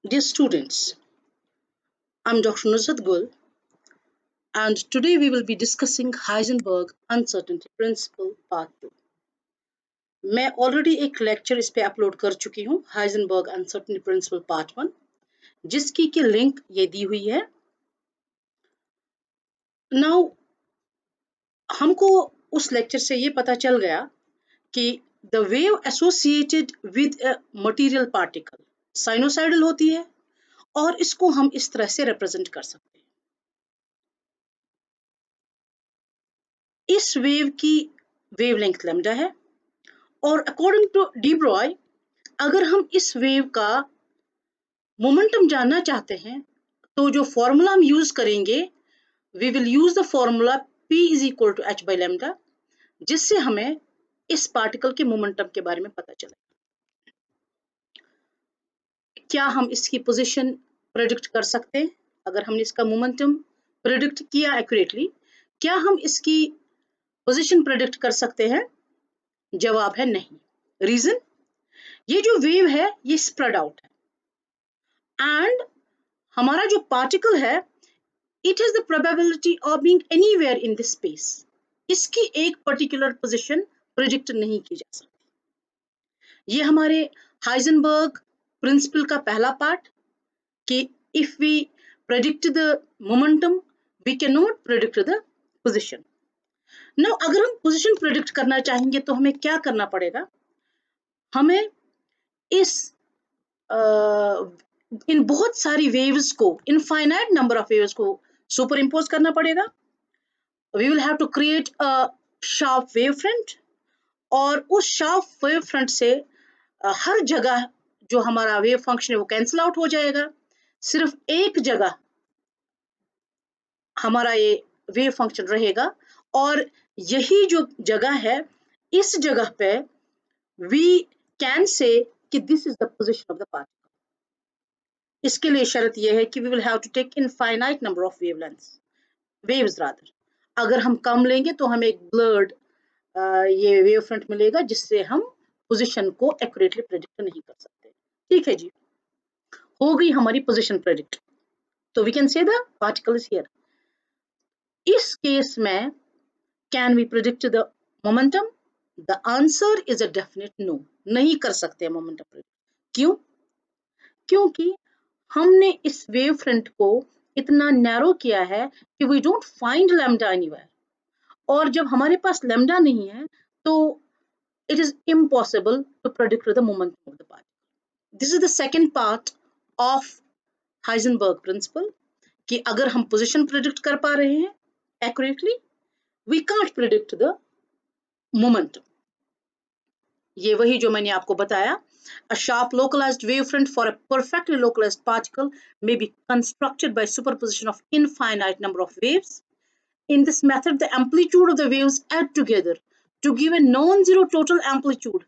Dear students, I'm Dr. Nusrat Gul, and today we will be discussing Heisenberg Uncertainty Principle Part 2. मैं already एक lecture इस पे upload कर चुकी हूँ, हाइजनबर्ग अनसर्टेनिटी प्रिंसिपल पार्ट 1, जिसकी की लिंक ये दी हुई है। नाउ हमको उस लेक्चर से ये पता चल गया कि the wave associated with a material particle sinusoidal होती है और इसको हम इस तरह से रिप्रेजेंट कर सकते हैं। इस वेव की वेवलेंथ लैम्डा है और अकॉर्डिंग टू डी ब्रॉय अगर हम इस वेव का मोमेंटम जानना चाहते हैं तो जो फॉर्मूला हम यूज करेंगे we will use the formula P is equal to h by lambda, जिससे हमें इस पार्टिकल के मोमेंटम के बारे में पता चले। क्या हम इसकी पोजीशन प्रेडिक्ट कर सकते हैं? अगर हमने इसका मोमेंटम प्रेडिक्ट किया एक्यूरेटली, क्या हम इसकी पोजीशन प्रेडिक्ट कर सकते हैं? जवाब है नहीं। रीजन, ये जो वेव है ये स्प्रेड आउट है एंड हमारा जो पार्टिकल है it has the probability of being anywhere in this space. इसकी एक पर्टिकुलर पोजीशन प्रेडिक्ट नहीं की जा सकती। ये हमारे हाइजेनबर्ग प्रिंसिपल का पहला पार्ट कि if we predict the momentum we can not predict the position. Now अगर हम पोजीशन प्रेडिक्ट करना चाहेंगे तो हमें क्या करना पड़ेगा? हमें इस इन बहुत सारी वेव्स को, इनफाइनाइट नंबर ऑफ वेव्स को सुपर इम्पोज करना पड़ेगा। We will have to create a sharp wave front और उस शार्प वेव फ्रंट से हर जगह जो हमारा वेव फंक्शन है वो कैंसिल आउट हो जाएगा। सिर्फ एक जगह हमारा ये वेव फंक्शन रहेगा और यही जो जगह है इस जगह पे वी कैन से कि this is the position of the particle. इसके लिए शर्त यह है कि we will have to take infinite number of waves rather. अगर हम कम लेंगे तो हमें एक ब्लर्ड ये वेव फ्रंट मिलेगा जिससे हम पोजीशन को एक्यूरेटली प्रेडिक्ट नहीं कर सकते। ठीक है जी, हो गई हमारी पोजीशन प्रेडिक्ट, तो we can say the particle is here. इस केस में can we predict the momentum? The answer is a definite no, नहीं कर सकते मोमेंटम प्रेडिक्ट। क्यों? क्योंकि हमने इस वेव फ्रंट को इतना नैरो किया है कि we don't find lambda anywhere, और जब हमारे पास लैम्डा नहीं है तो it is impossible to predict the momentum of the particle. This is the second part of Heisenberg principle कि अगर हम position predict कर पा रहे हैं accurately, we can't predict the momentum. ये वही जो मैंने आपको बताया, a sharp localized wavefront for a perfectly localized particle may be constructed by superposition of infinite number of waves. In this method, the amplitude of the waves add together to give a non-zero total amplitude.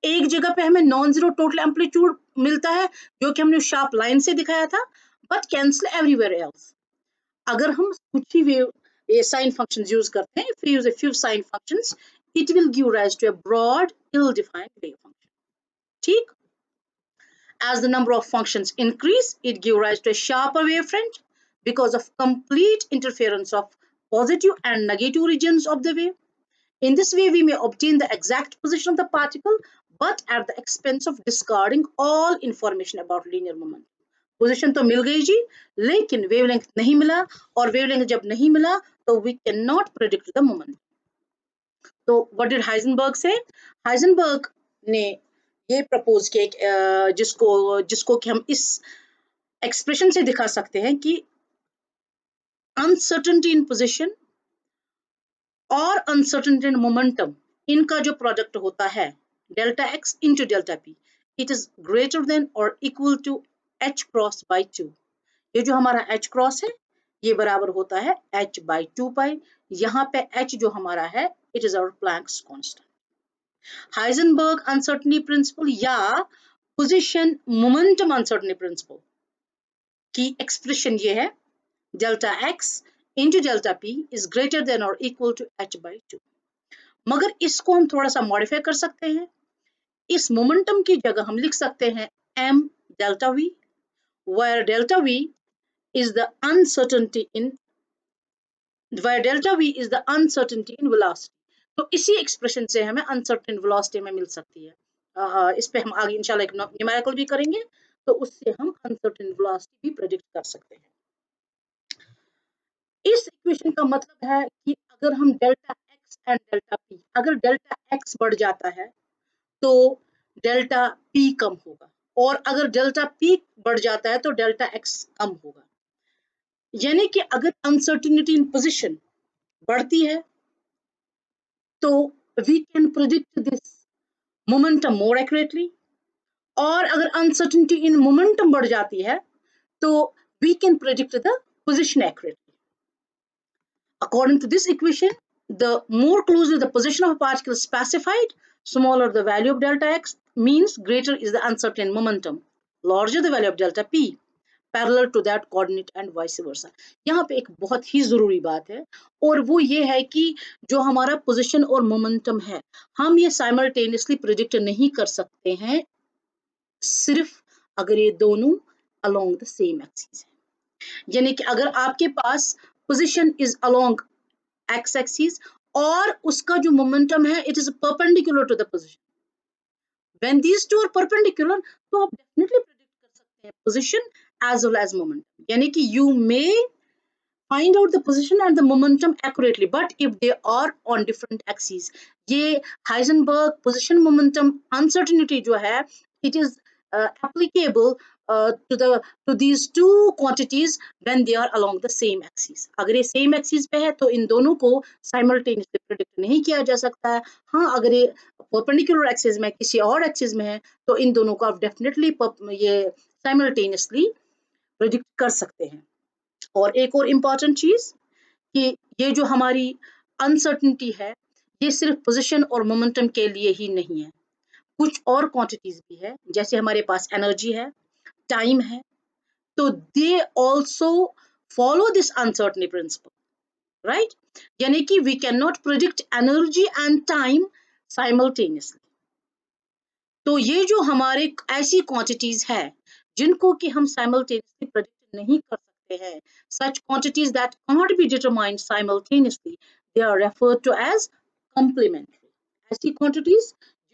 एक जगह पे हमें non zero total amplitude मिलता है जो कि हमने sharp line से दिखाया था, बट कैंसिल एवरीवेयर एल्स। अगर हम कुछ ही वेव ये साइन फंक्शंस यूज करते हैं, if we use a few sine functions, it will give rise to a broad ill-defined wave function. ठीक? As the number of functions increase, it gives rise to a sharper wavefront because of complete interference of positive and negative regions of the wave. In this way, we may obtain the exact position of the particle, but at the expense of discarding all information about linear momentum. Position तो मिल गई जी, लेकिन wavelength नहीं मिला, और wavelength जब नहीं मिला तो we cannot predict the moment. तो what did Heisenberg say? Heisenberg ने ये प्रपोज किया जिसको कि हम इस एक्सप्रेशन से दिखा सकते हैं कि अनसर्टेनिटी इन पोजीशन और अनसर्टेनिटी इन मोमेंटम, इनका जो प्रोडक्ट होता है delta x into delta p, it is greater than और equal to h cross by 2। ये जो हमारा एच क्रॉस है ये बराबर होता है एच बाई 2 पाई। यहाँ पे एच जो हमारा है it is our Planck's constant. Heisenberg uncertainty principle या पोजीशन मोमेंटम अनसर्टेनिटी प्रिंसिपल की एक्सप्रेशन ये है delta x into delta p is greater than और इक्वल टू एच बाई 2। मगर इसको हम थोड़ा सा मॉडिफाई कर सकते हैं। इस मोमेंटम की जगह हम लिख सकते हैं m delta v where delta V is the uncertainty in velocity. तो इसी एक्सप्रेशन से हमें अनसर्टेन वेलोसिटी में मिल सकती है। इस पे हम आगे इंशाल्लाह एक न्यूमेरिकल भी करेंगे, तो उससे हम अनसर्टेन वेलोसिटी भी प्रेडिक्ट कर सकते हैं। इस इक्वेशन का मतलब है कि अगर हम delta x and delta P, अगर डेल्टा एक्स बढ़ जाता है तो डेल्टा पी कम होगा, और अगर डेल्टा पी बढ़ जाता है तो डेल्टा एक्स कम होगा। यानी कि अगर अनसर्टेनिटी इन पोजीशन बढ़ती है तो we can predict this momentum more accurately, और अगर अनसर्टेनिटी इन मोमेंटम बढ़ जाती है तो we can predict the position accurately. According to this equation, the more closely the position of a particle is specified, smaller the value of delta x, means greater is the uncertain momentum, larger the value of delta p, parallel to that coordinate and vice versa। यहाँ पे एक बहुत ही जरूरी बात है, और वो ये है कि जो हमारा पोजीशन और मोमेंटम है, हम ये साइमल्टेनियसली प्रिडिक्ट नहीं कर सकते हैं सिर्फ अगर ये दोनों अलोंग द सेम एक्सिस है। यानी कि अगर आपके पास position is along x axis और उसका जो मोमेंटम है it is perpendicular to the position, when these two are perpendicular तो आप डेफिनेटली प्रेडिक्ट कर सकते हैं position as well as momentum। यानी कि you may find out the position and the momentum accurately, but if they are on different axes, ये Heisenberg position momentum uncertainty जो है it is applicable to these two quantities when they are along the same axis। अगर ये same axis पे है तो इन दोनों को simultaneously predict नहीं किया जा सकता है। हाँ, अगर ये perpendicular axis में किसी और axis में है तो इन दोनों को आप definitely ये simultaneously प्रेडिक्ट कर सकते हैं। और एक और इम्पॉर्टेंट चीज कि ये जो हमारी अनसर्टेनिटी है ये सिर्फ पोजीशन और मोमेंटम के लिए ही नहीं है, कुछ और क्वांटिटीज भी है, जैसे हमारे पास एनर्जी है, टाइम है, तो they also follow this uncertainty principle, right. यानी कि we can not predict energy and time simultaneously. तो ये जो हमारे ऐसी क्वांटिटीज है जिनको कि हम साइमल्टेनियसली प्रेडिक्ट नहीं कर सकते हैं, such quantities that cannot be determined simultaneously, they are referred to as complementary। ऐसी quantities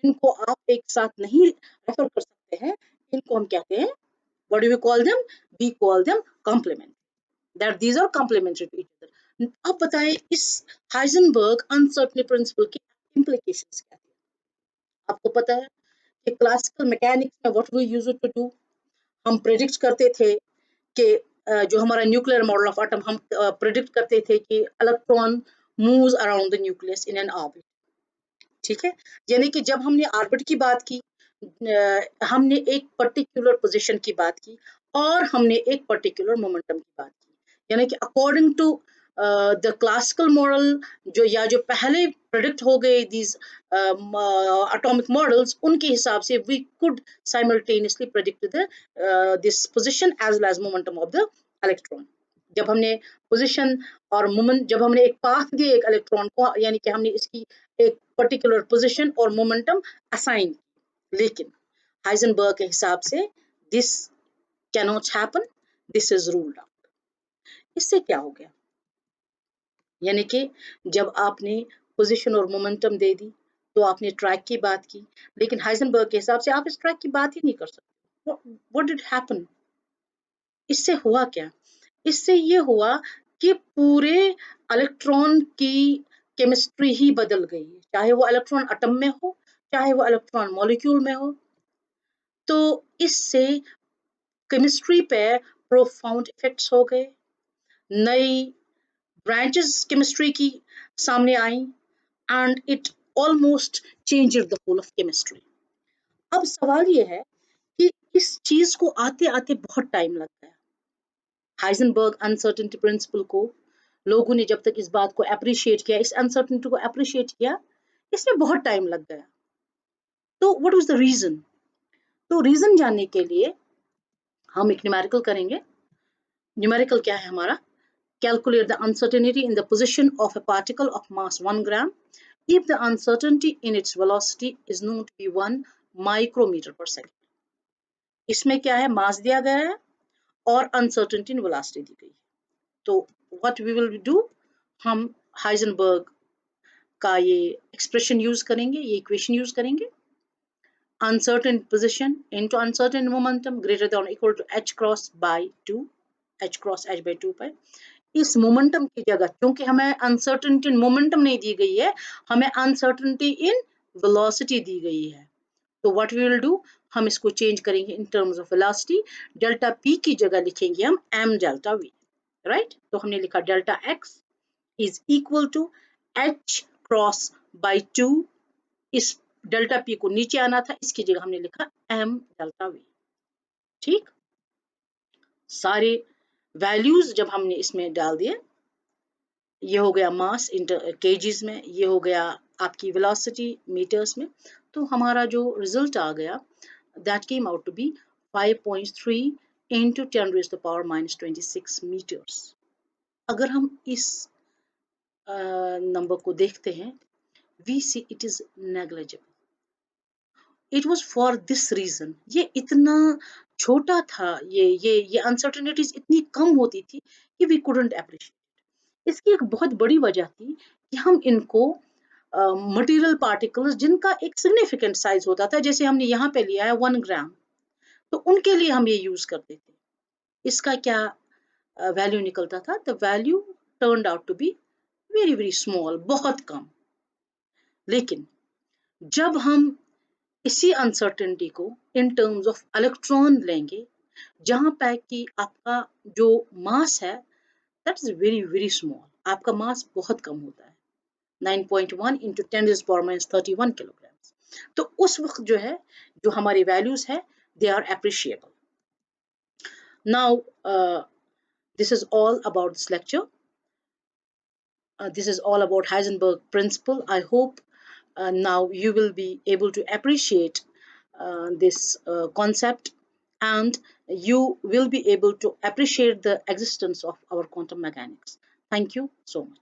जिनको आप एक साथ नहीं रेफर कर सकते हैं, इनको हम कहते हैं, what do we call them? We call them complementary, that these are complementary to each other। अब बताएं इस हाइजेनबर्ग अनसर्टेनिटी प्रिंसिपल की implications क्या है। आपको पता है कि क्लासिकल मैकेनिक्स में what we used to do, हम प्रेडिक्ट करते थे कि जो हमारा न्यूक्लियर मॉडल ऑफ एटम, हम प्रेडिक्ट करते थे कि electron moves around the nucleus in an orbit. ठीक है, यानी कि जब हमने ऑर्बिट की बात की, हमने एक पर्टिकुलर पोजीशन की बात की और हमने एक पर्टिकुलर मोमेंटम की बात की। यानी कि according to the classical model जो पहले प्रेडिक्ट हो गए दीज एटॉमिक मॉडल्स, उनके हिसाब से we could simultaneously predict the this position as well as momentum of the electron. जब हमने पोजीशन और मोमेंट, जब हमने एक पाथ दिए एक इलेक्ट्रॉन को, यानी कि हमने इसकी एक पर्टिकुलर पोजीशन और मोमेंटम असाइन, लेकिन हाइजेनबर्ग के हिसाब से this cannot happen, this is ruled out. इससे क्या हो गया, यानी कि जब आपने पोजीशन और मोमेंटम दे दी तो आपने ट्रैक की बात की, लेकिन हाइजेनबर्ग के हिसाब से आप इस ट्रैक की बात ही नहीं कर सकते। व्हाट डिड हैपन, इससे हुआ क्या, इससे ये हुआ कि पूरे इलेक्ट्रॉन की केमिस्ट्री ही बदल गई, चाहे वो इलेक्ट्रॉन एटम में हो, चाहे वो इलेक्ट्रॉन मॉलिक्यूल में हो। तो इससे केमिस्ट्री पे प्रोफाउंड इफेक्ट्स हो गए, नई ब्रांचेस केमिस्ट्री की सामने आई and it almost changed the whole of chemistry. अब सवाल ये है कि इस चीज को आते आते बहुत टाइम लग गया। हाइजेनबर्ग अनसर्टेनिटी प्रिंसिपल को लोगों ने जब तक इस बात को अप्रिशिएट किया, इस अनसर्टेनिटी को अप्रिशिएट किया, इसमें बहुत टाइम लग गया। तो व्हाट वाज द रीजन, तो रीजन जानने के लिए हम एक न्यूमेरिकल करेंगे। न्यूमेरिकल क्या है हमारा, calculate the uncertainty in the position of a particle of mass 1 gram if the uncertainty in its velocity is known to be 1 micrometer per second। इसमें क्या है, मास दिया गया है और अनसर्टेनिटी इन वेलोसिटी दी गई। तो व्हाट वी विल डू, हम हाइजेनबर्ग का ये एक्सप्रेशन यूज करेंगे, ये इक्वेशन यूज करेंगे, uncertain position into uncertain momentum greater than or equal to h cross by 2, h cross h by 2 पर इस मोमेंटम की जगह, क्योंकि हमें अनसर्टेनिटी इन मोमेंटम नहीं दी गई है, हमें अनसर्टेनिटी इन वेलोसिटी दी गई है। तो व्हाट वी विल डू, हम इसको चेंज करेंगे in terms of velocity, delta P की जगह लिखेंगे हम एम डेल्टा वी, राइट। तो हमने लिखा delta x is equal to h cross by 2, इस डेल्टा पी को नीचे आना था, इसकी जगह हमने लिखा एम डेल्टा वी। ठीक, सारे वैल्यूज जब हमने इसमें डाल दिए, ये हो गया मास इंटर केजीज में, ये हो गया आपकी वेलोसिटी मीटर्स में, तो हमारा जो रिजल्ट आ गया that came out to be 5.3 into 10 raised to the power minus 26 meters। अगर हम इस नंबर को देखते हैं, we see it is negligible। It was for this reason, ये इतना छोटा था, ये अनसर्टेनिटीज इतनी कम होती थी कि वी कुडंट अप्रिशिएट। इसकी एक बहुत बड़ी वजह थी कि हम इनको मटेरियल पार्टिकल्स जिनका एक सिग्निफिकेंट साइज होता था, जैसे हमने यहाँ पे लिया है 1 ग्राम, तो उनके लिए हम ये यूज करते थे। इसका क्या वैल्यू निकलता था, the value turned out to be very very small, बहुत कम। लेकिन जब हम इसी अनसर्टेनिटी को इन टर्म्स ऑफ इलेक्ट्रॉन लेंगे, जहां पे कि आपका जो मास है that is very very small, आपका मास बहुत कम होता है, 9.1 into 10⁻31 kilograms। तो उस वक्त जो है, जो हमारी वैल्यूज है, they are appreciable. Now this is all about this lecture. This is all about Heisenberg principle. I hope now you will be able to appreciate this concept, and you will be able to appreciate the existence of our quantum mechanics. Thank you so much.